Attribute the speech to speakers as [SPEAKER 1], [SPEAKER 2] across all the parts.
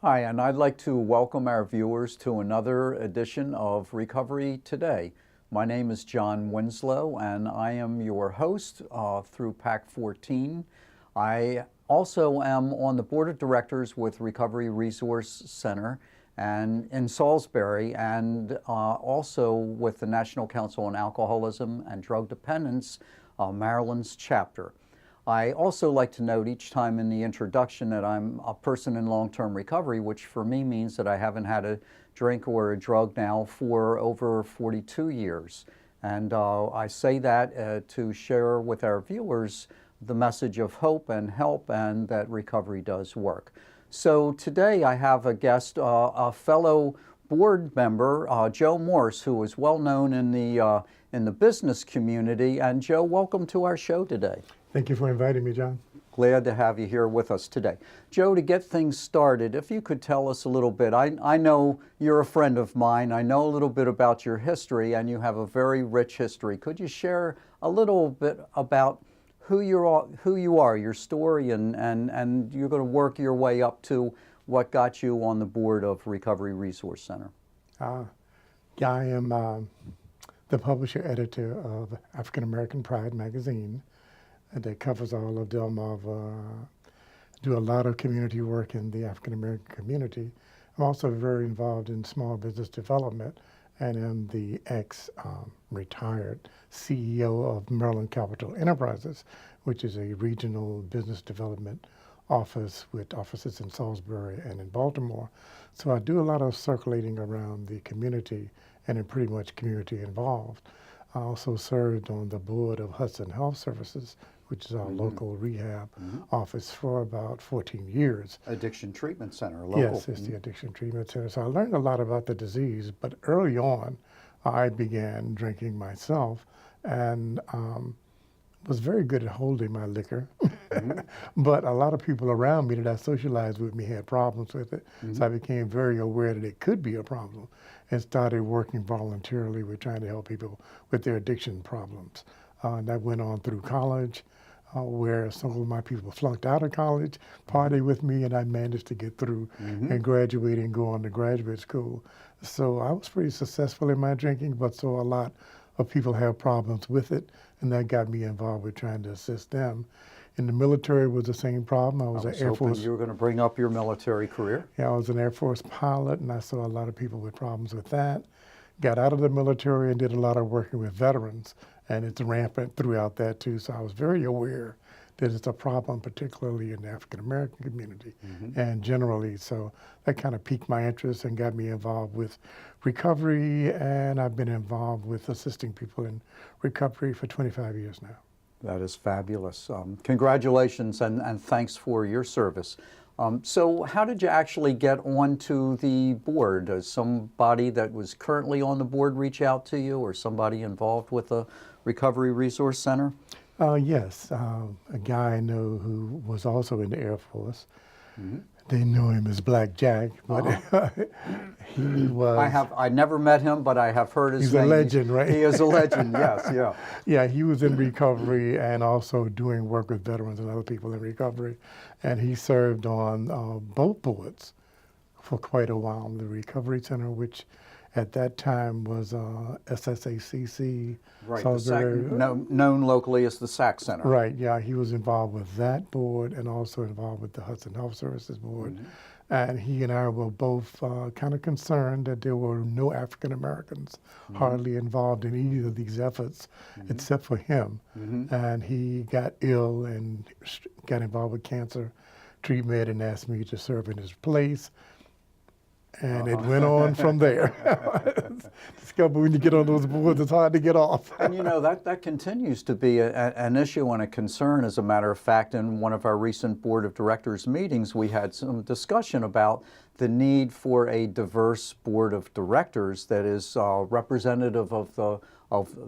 [SPEAKER 1] Hi, and I'd like to welcome our viewers to another edition of Recovery Today. My name is John Winslow, and I am your host through PAC 14. I also am on the board of directors with Recovery Resource Center and in Salisbury, and also with the National Council on Alcoholism and Drug Dependence, Maryland's chapter. I also like to note each time in the introduction that I'm a person in long-term recovery, which for me means that I haven't had a drink or a drug now for over 42 years. And I say that to share with our viewers the message of hope and help, and that recovery does work. So today I have a guest, a fellow board member, Joe Morse, who is well known in the business community. And Joe, welcome to our show today.
[SPEAKER 2] Thank you for inviting me, John.
[SPEAKER 1] Glad to have you here with us today. Joe, to get things started, if you could tell us a little bit, I know you're a friend of mine, I know a little bit about your history, and you have a very rich history. Could you share a little bit about who you are, your story, and you're going to work your way up to what got you on the board of Recovery Resource Center?
[SPEAKER 2] Yeah, I am the publisher editor of African American Pride magazine, and that covers all of Delmarva. Do a lot of community work in the African American community. I'm also very involved in small business development, and am the ex-retired CEO of Maryland Capital Enterprises, which is a regional business development office with offices in Salisbury and in Baltimore. So I do a lot of circulating around the community and am pretty much community involved. I also served on the board of Hudson Health Services, which is our local rehab office, for about 14 years.
[SPEAKER 1] Addiction Treatment Center, local.
[SPEAKER 2] Yes, it's the Addiction Treatment Center. So I learned a lot about the disease, but early on, I began drinking myself and was very good at holding my liquor. But a lot of people around me that I socialized with me had problems with it. So I became very aware that it could be a problem and started working voluntarily with trying to help people with their addiction problems. And I went on through college, where some of my people flunked out of college, party with me, and I managed to get through and graduate and go on to graduate school. So I was pretty successful in my drinking, but so a lot of people have problems with it, and that got me involved with trying to assist them. In the military was the same problem. I was an Air Force.
[SPEAKER 1] You were going to bring up your military career.
[SPEAKER 2] Yeah, I was an Air Force pilot, and I saw a lot of people with problems with that. Got out of the military and did a lot of working with veterans, and it's rampant throughout that too. So I was very aware that it's a problem, particularly in the African American community and generally. So that kind of piqued my interest and got me involved with recovery, and I've been involved with assisting people in recovery for 25 years now.
[SPEAKER 1] That is fabulous. Congratulations, and thanks for your service. So how did you actually get onto the board? Does somebody that was currently on the board reach out to you, or somebody involved with the Recovery Resource Center?
[SPEAKER 2] Yes, a guy I know who was also in the Air Force. They know him as Black Jack, but he was...
[SPEAKER 1] I never met him, but I have heard his name.
[SPEAKER 2] He's a legend, right?
[SPEAKER 1] He is a legend, yes, yeah.
[SPEAKER 2] Yeah, he was in recovery and also doing work with veterans and other people in recovery. And he served on both boards for quite a while. The Recovery Center, which at that time was SSACC.
[SPEAKER 1] Right, known locally as the SAC Center.
[SPEAKER 2] Right, yeah, he was involved with that board and also involved with the Hudson Health Services board. And he and I were both kind of concerned that there were no African Americans hardly involved in either of these efforts except for him. And he got ill and got involved with cancer treatment and asked me to serve in his place. And it went on from there. Discover when you get on those boards, it's hard to get off.
[SPEAKER 1] And you know, that continues to be an issue and a concern. As a matter of fact, in one of our recent board of directors meetings, we had some discussion about the need for a diverse board of directors that is representative of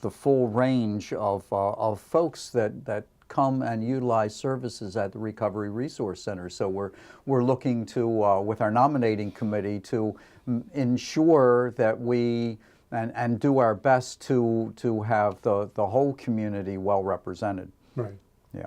[SPEAKER 1] the full range of folks that come and utilize services at the Recovery Resource Center. So we're looking to, with our nominating committee, to ensure that we and do our best to have the whole community well represented.
[SPEAKER 2] Right.
[SPEAKER 1] Yeah.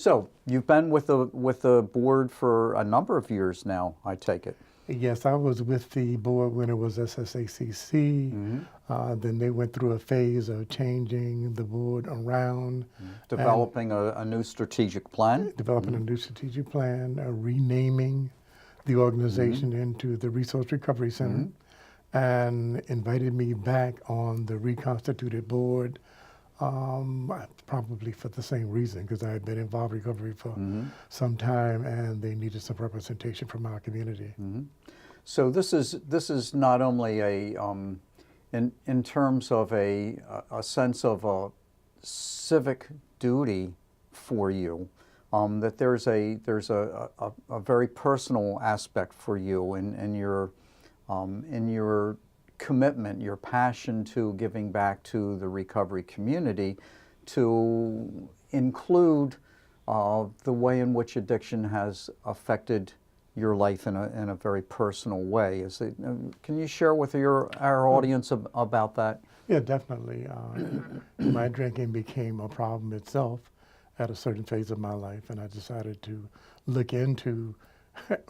[SPEAKER 1] So you've been with the board for a number of years now, I take it.
[SPEAKER 2] Yes, I was with the board when it was SSACC. Then they went through a phase of changing the board around.
[SPEAKER 1] Developing a new strategic plan.
[SPEAKER 2] Developing a new strategic plan, renaming the organization into the Resource Recovery Center, and invited me back on the reconstituted board, probably for the same reason, because I had been involved in recovery for some time, and they needed some representation from our community.
[SPEAKER 1] So this is not only a in terms of a sense of a civic duty for you, that there's a very personal aspect for you in your commitment, your passion to giving back to the recovery community, to include the way in which addiction has affected your life in a very personal way. Can you share with our audience about that?
[SPEAKER 2] Yeah, definitely. My drinking became a problem itself at a certain phase of my life, and I decided to look into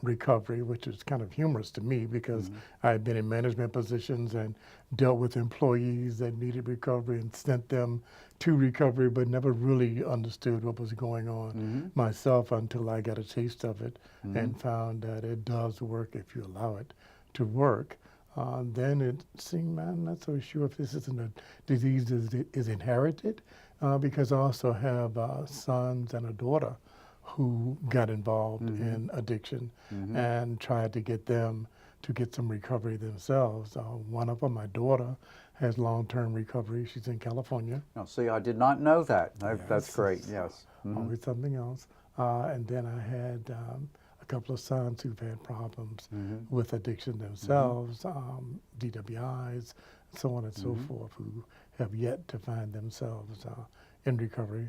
[SPEAKER 2] recovery, which is kind of humorous to me because I had been in management positions and dealt with employees that needed recovery and sent them to recovery, but never really understood what was going on myself until I got a taste of it and found that it does work if you allow it to work. Then it seemed, I'm not so sure if this isn't a disease that is inherited, because I also have sons and a daughter who got involved in addiction and tried to get them to get some recovery themselves. One of them, my daughter, has long-term recovery. She's in California.
[SPEAKER 1] Now, see, I did not know that.
[SPEAKER 2] Yes,
[SPEAKER 1] That's great, yes.
[SPEAKER 2] Always something else. And then I had a couple of sons who've had problems with addiction themselves, DWIs, so on and so forth, who have yet to find themselves in recovery.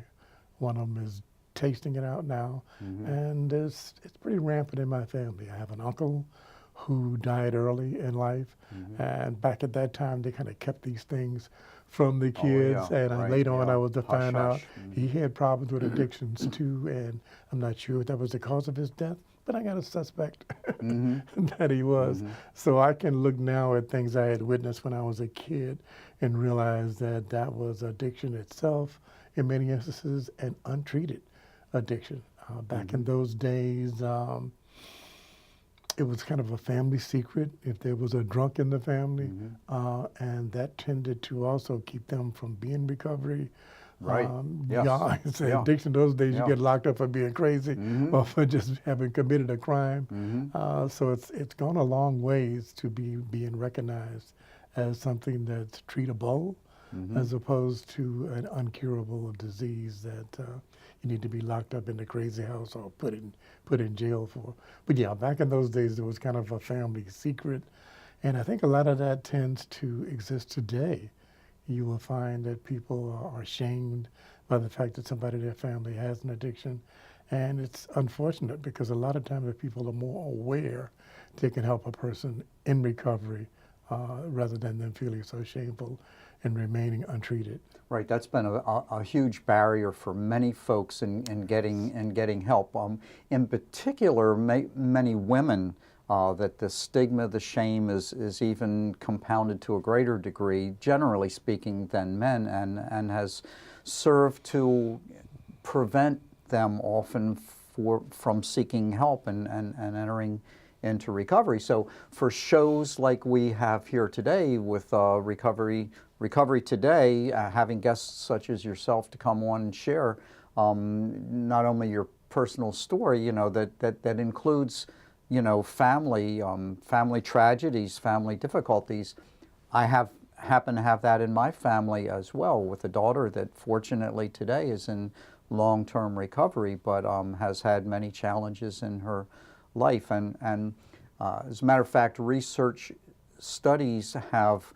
[SPEAKER 2] One of them is tasting it out now, and it's pretty rampant in my family. I have an uncle who died early in life, and back at that time they kind of kept these things from the kids, and later on I was to find out he had problems with addictions too, and I'm not sure if that was the cause of his death, but I got a suspect that he was. So I can look now at things I had witnessed when I was a kid and realize that that was addiction itself in many instances, and untreated addiction. Back in those days, it was kind of a family secret if there was a drunk in the family, and that tended to also keep them from being in recovery.
[SPEAKER 1] Right.
[SPEAKER 2] Addiction those days, you get locked up for being crazy or for just having committed a crime. So it's gone a long ways to being recognized as something that's treatable, as opposed to an uncurable disease that you need to be locked up in the crazy house or put in jail for. But yeah, back in those days, it was kind of a family secret. And I think a lot of that tends to exist today. You will find that people are shamed by the fact that somebody in their family has an addiction. And it's unfortunate because a lot of times if people are more aware, they can help a person in recovery rather than them feeling so shameful and remaining untreated.
[SPEAKER 1] Right, that's been a huge barrier for many folks in getting help. In particular, many women, that the stigma, the shame is even compounded to a greater degree, generally speaking, than men, and has served to prevent them often from seeking help and entering into recovery. So for shows like we have here today with Recovery Today, having guests such as yourself to come on and share not only your personal story, that includes, family tragedies, family difficulties. I happen to have that in my family as well, with a daughter that fortunately today is in long-term recovery, but has had many challenges in her life. And as a matter of fact, research studies have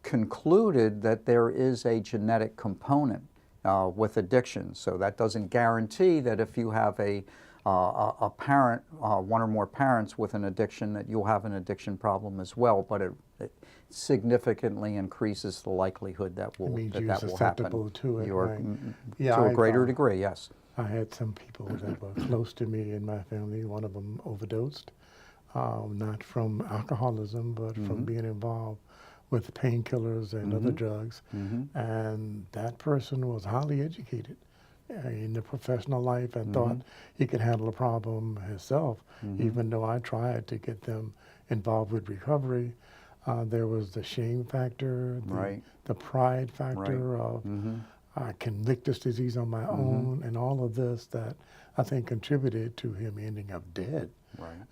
[SPEAKER 1] concluded that there is a genetic component with addiction. So that doesn't guarantee that if you have a parent, one or more parents with an addiction, that you'll have an addiction problem as well, but it significantly increases the likelihood that will, that will happen.
[SPEAKER 2] To it, right?
[SPEAKER 1] To a greater degree, yes.
[SPEAKER 2] I had some people that were close to me in my family. One of them overdosed, not from alcoholism, but from being involved with painkillers and other drugs. And that person was highly educated in the professional life and thought he could handle the problem himself, even though I tried to get them involved with recovery. There was the shame factor, the pride factor of I can lick this disease on my own, and all of this that I think contributed to him ending up dead,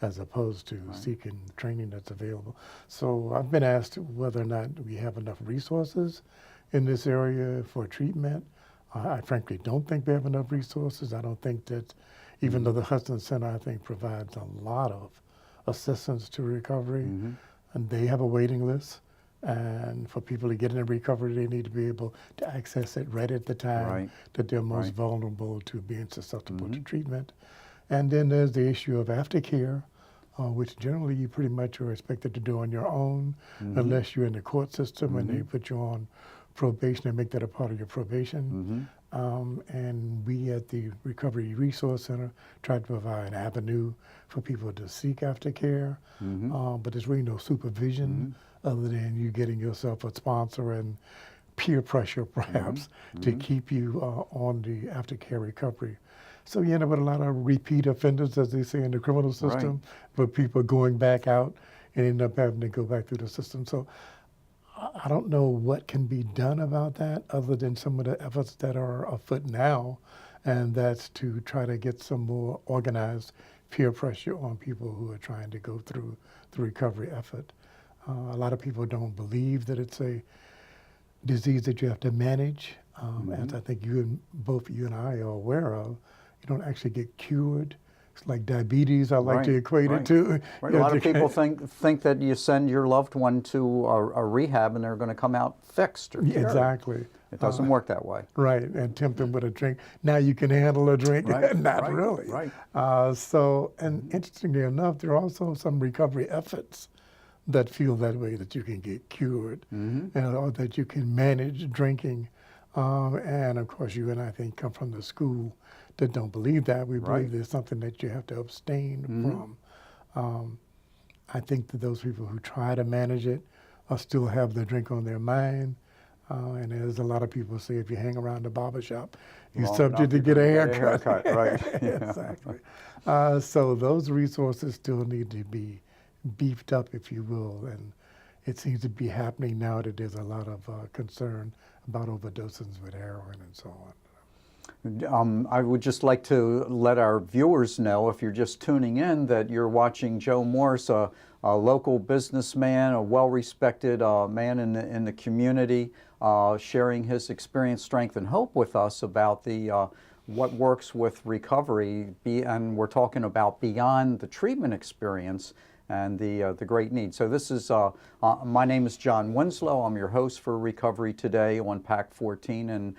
[SPEAKER 2] as opposed to seeking training that's available. So I've been asked whether or not we have enough resources in this area for treatment. I frankly don't think we have enough resources. I don't think that, even though the Hudson Center, I think, provides a lot of assistance to recovery, and they have a waiting list. And for people to get into recovery, they need to be able to access it right at the time that they're most vulnerable to being susceptible to treatment. And then there's the issue of aftercare, which generally you pretty much are expected to do on your own, unless you're in the court system and they put you on probation and make that a part of your probation. And we at the Recovery Resource Center try to provide an avenue for people to seek aftercare, but there's really no supervision other than you getting yourself a sponsor and peer pressure, perhaps, to keep you on the aftercare recovery. So you end up with a lot of repeat offenders, as they say in the criminal system, but people going back out and end up having to go back through the system. So I don't know what can be done about that other than some of the efforts that are afoot now, and that's to try to get some more organized peer pressure on people who are trying to go through the recovery effort. A lot of people don't believe that it's a disease that you have to manage. As I think both you and I are aware of, you don't actually get cured. It's like diabetes, I like to equate it to.
[SPEAKER 1] A lot of people think that you send your loved one to a rehab and they're going to come out fixed or cured.
[SPEAKER 2] Exactly.
[SPEAKER 1] It doesn't work that way.
[SPEAKER 2] Right, and tempt them with a drink. Now you can handle a drink. Not really. And interestingly enough, there are also some recovery efforts that feel that way, that you can get cured, or that you can manage drinking. And of course, you and I think come from the school that don't believe that. We believe there's something that you have to abstain from. I think that those people who try to manage it still have the drink on their mind. And as a lot of people say, if you hang around the barbershop, you're subject to get a haircut. Exactly. So those resources still need to be beefed up, if you will. And it seems to be happening now that there's a lot of concern about overdoses with heroin and so on.
[SPEAKER 1] I would just like to let our viewers know, if you're just tuning in, that you're watching Joe Morse, a local businessman, a well-respected man in the community, sharing his experience, strength, and hope with us about the what works with recovery. And we're talking about beyond the treatment experience and the great need. So this is, my name is John Winslow. I'm your host for Recovery Today on PAC 14, and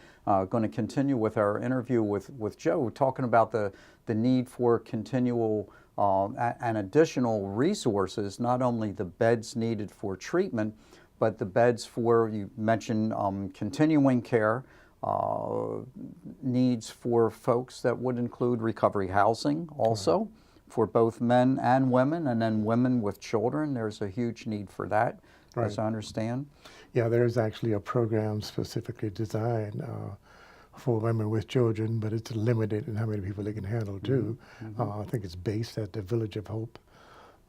[SPEAKER 1] going to continue with our interview with Joe, talking about the need for continual and additional resources, not only the beds needed for treatment, but the beds for, you mentioned continuing care, needs for folks that would include recovery housing also. For both men and women, and then women with children. There's a huge need for that, as I understand.
[SPEAKER 2] Yeah, there's actually a program specifically designed for women with children, but it's limited in how many people they can handle too. I think it's based at the Village of Hope.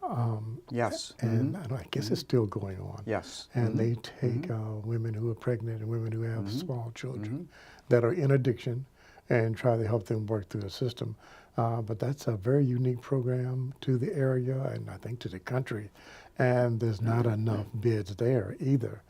[SPEAKER 2] And I guess it's still going on. And they take women who are pregnant and women who have small children that are in addiction and try to help them work through the system. But that's a very unique program to the area and I think to the country. And there's not enough beds there either.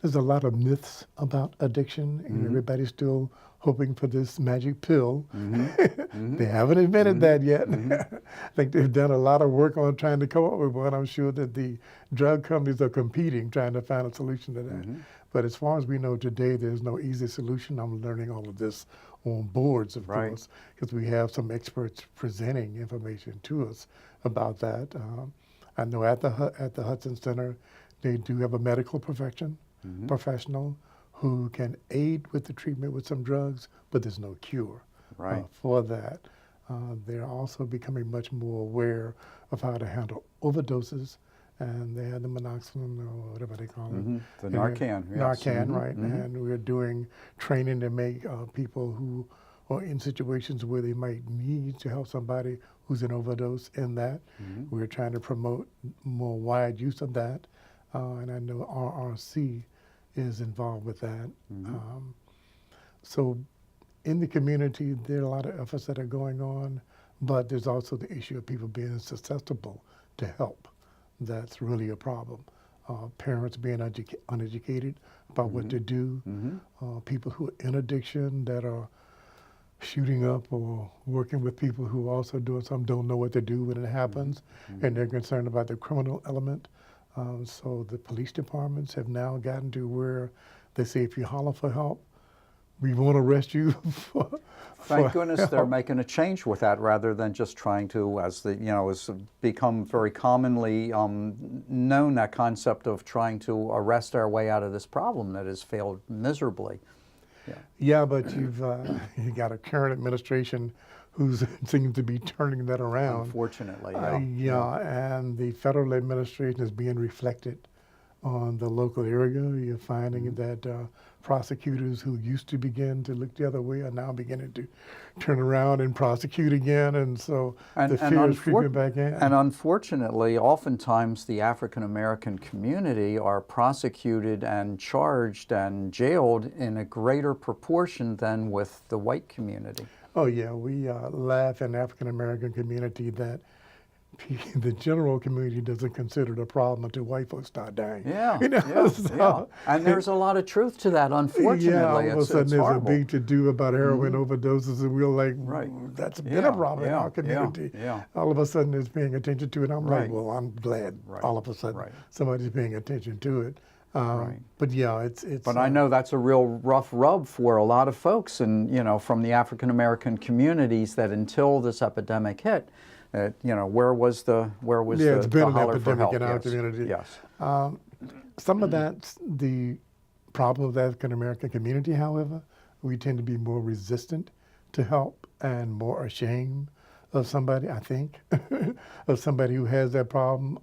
[SPEAKER 2] There's a lot of myths about addiction, and everybody's still hoping for this magic pill. They haven't invented that yet. I think they've done a lot of work on trying to come up with one. I'm sure that the drug companies are competing, trying to find a solution to that. But as far as we know today, there's no easy solution. I'm learning all of this on boards, of course, because we have some experts presenting information to us about that. I know at the Hudson Center, they do have a medical professional who can aid with the treatment with some drugs, but there's no cure
[SPEAKER 1] Right.
[SPEAKER 2] for that. They're also becoming much more aware of how to handle overdoses, and they have the monoxidil or whatever they call it.
[SPEAKER 1] The
[SPEAKER 2] And
[SPEAKER 1] Narcan, yes.
[SPEAKER 2] Narcan, right? And we're doing training to make people who are in situations where they might need to help somebody who's an overdose in that. We're trying to promote more wide use of that, and I know RRC is involved with that. So in the community, there are a lot of efforts that are going on, but there's also the issue of people being susceptible to help. That's really a problem. Parents being uneducated about what to do, people who are in addiction that are shooting up or working with people who are also doing something, don't know what to do when it happens, and they're concerned about the criminal element. So the police departments have now gotten to where they say if you holler for help, we won't arrest you for
[SPEAKER 1] Thank goodness they're
[SPEAKER 2] help.
[SPEAKER 1] making a change with that rather than just trying to, as the, has become very commonly known, that concept of trying to arrest our way out of this problem that has failed miserably.
[SPEAKER 2] Yeah, but you've you got a current administration who seems to be turning that around.
[SPEAKER 1] Unfortunately,
[SPEAKER 2] And the federal administration is being reflected on the local area. You're finding that prosecutors who used to begin to look the other way are now beginning to turn around and prosecute again, and so the fear is creeping back in.
[SPEAKER 1] And unfortunately, oftentimes the African American community are prosecuted and charged and jailed in a greater proportion than with the white community.
[SPEAKER 2] Oh yeah, we laugh in the African American community that the general community doesn't consider it a problem until white folks start dying.
[SPEAKER 1] Yeah,
[SPEAKER 2] So,
[SPEAKER 1] and there's a lot of truth to that, unfortunately.
[SPEAKER 2] Yeah, all of a sudden there's
[SPEAKER 1] horrible.
[SPEAKER 2] a big to-do about heroin overdoses, and we're like, that's been a problem in our community. All of a sudden it's paying attention to it. I'm like, well, I'm glad all of a sudden somebody's paying attention to it. But yeah, it's.
[SPEAKER 1] But I know that's a real rough rub for a lot of folks, and from the African American communities, that until this epidemic hit, where was the
[SPEAKER 2] it's been an
[SPEAKER 1] holler for
[SPEAKER 2] epidemic
[SPEAKER 1] help?
[SPEAKER 2] in our community.
[SPEAKER 1] Yes.
[SPEAKER 2] Some of that's the problem of the African American community. However, we tend to be more resistant to help and more ashamed of somebody. I think of somebody who has that problem.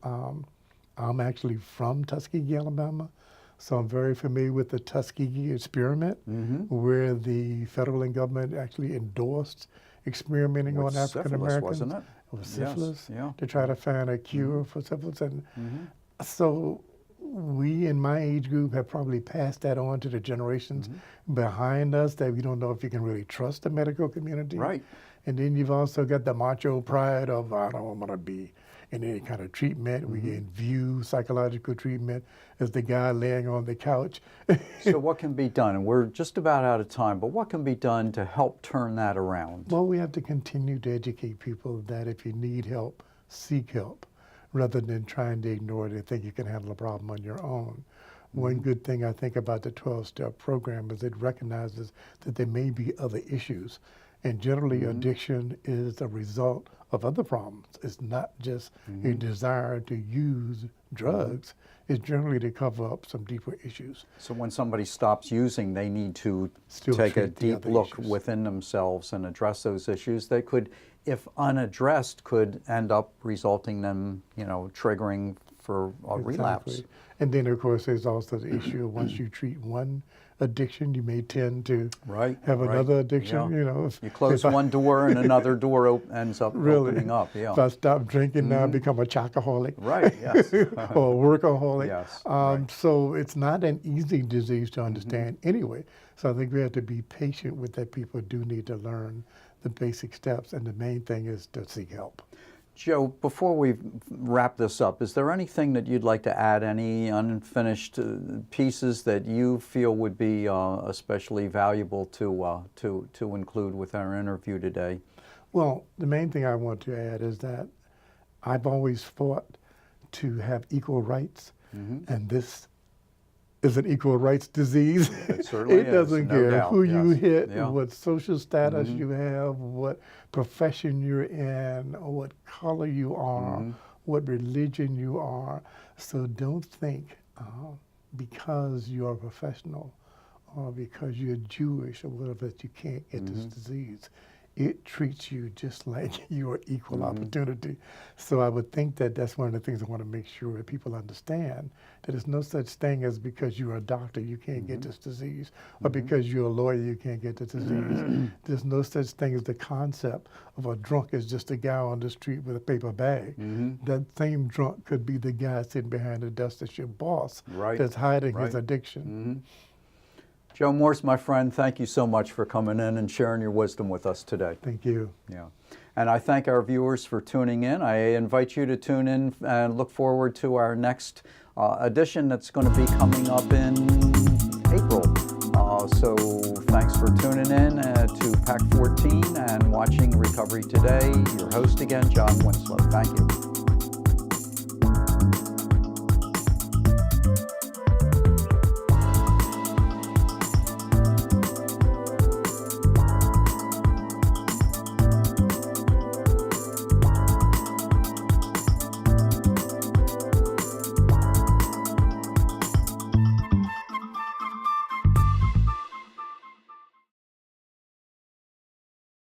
[SPEAKER 2] I'm actually from Tuskegee, Alabama, so I'm very familiar with the Tuskegee experiment, where the federal government actually endorsed experimenting on African Americans.
[SPEAKER 1] Wasn't it?
[SPEAKER 2] With syphilis,
[SPEAKER 1] Yes,
[SPEAKER 2] to try to find a cure for syphilis. And so we in my age group have probably passed that on to the generations behind us, that we don't know if you can really trust the medical community.
[SPEAKER 1] Right.
[SPEAKER 2] And then you've also got the macho pride of, I don't want to be in any kind of treatment. We can view psychological treatment as the guy laying on the couch.
[SPEAKER 1] So what can be done? And we're just about out of time, but what can be done to help turn that around?
[SPEAKER 2] Well, we have to continue to educate people that if you need help, seek help, rather than trying to ignore it and think you can handle a problem on your own. One good thing I think about the 12-step program is it recognizes that there may be other issues. And generally, addiction is a result of other problems. It's not just a desire to use drugs. It's generally to cover up some deeper issues.
[SPEAKER 1] So when somebody stops using, they need to
[SPEAKER 2] Still
[SPEAKER 1] take a
[SPEAKER 2] treat the
[SPEAKER 1] deep
[SPEAKER 2] other
[SPEAKER 1] look
[SPEAKER 2] issues.
[SPEAKER 1] within themselves and address those issues. They could, if unaddressed, could end up resulting them, triggering for a relapse.
[SPEAKER 2] Exactly. And then, of course, there's also the issue of once you treat one addiction, you may tend to have another addiction.
[SPEAKER 1] You close one door and another door ends up opening up.
[SPEAKER 2] If I stop drinking now, I become a chocoholic.
[SPEAKER 1] Right, yes.
[SPEAKER 2] Or a workaholic.
[SPEAKER 1] Yes.
[SPEAKER 2] So it's not an easy disease to understand anyway. So I think we have to be patient with that. People do need to learn the basic steps, and the main thing is to seek help.
[SPEAKER 1] Joe, before we wrap this up, is there anything that you'd like to add, any unfinished pieces that you feel would be especially valuable to include with our interview today?
[SPEAKER 2] Well, the main thing I want to add is that I've always fought to have equal rights, and this is an equal rights disease.
[SPEAKER 1] It certainly
[SPEAKER 2] It doesn't
[SPEAKER 1] no
[SPEAKER 2] care
[SPEAKER 1] doubt.
[SPEAKER 2] who you
[SPEAKER 1] Yes.
[SPEAKER 2] hit,
[SPEAKER 1] Yeah.
[SPEAKER 2] what social status you have, what profession you're in, or what color you are, what religion you are. So don't think because you're a professional or because you're Jewish or whatever that you can't get this disease. It treats you just like you're equal opportunity. So I would think that that's one of the things I want to make sure that people understand, that there's no such thing as because you're a doctor you can't get this disease, or because you're a lawyer you can't get this disease. There's no such thing as the concept of a drunk is just a guy on the street with a paper bag. That same drunk could be the guy sitting behind the desk that's your boss, that's hiding his addiction.
[SPEAKER 1] Joe Morse, my friend, thank you so much for coming in and sharing your wisdom with us today.
[SPEAKER 2] Thank you.
[SPEAKER 1] Yeah. And I thank our viewers for tuning in. I invite you to tune in and look forward to our next edition that's going to be coming up in April. So thanks for tuning in to PAC 14 and watching Recovery Today. Your host again, John Winslow. Thank you.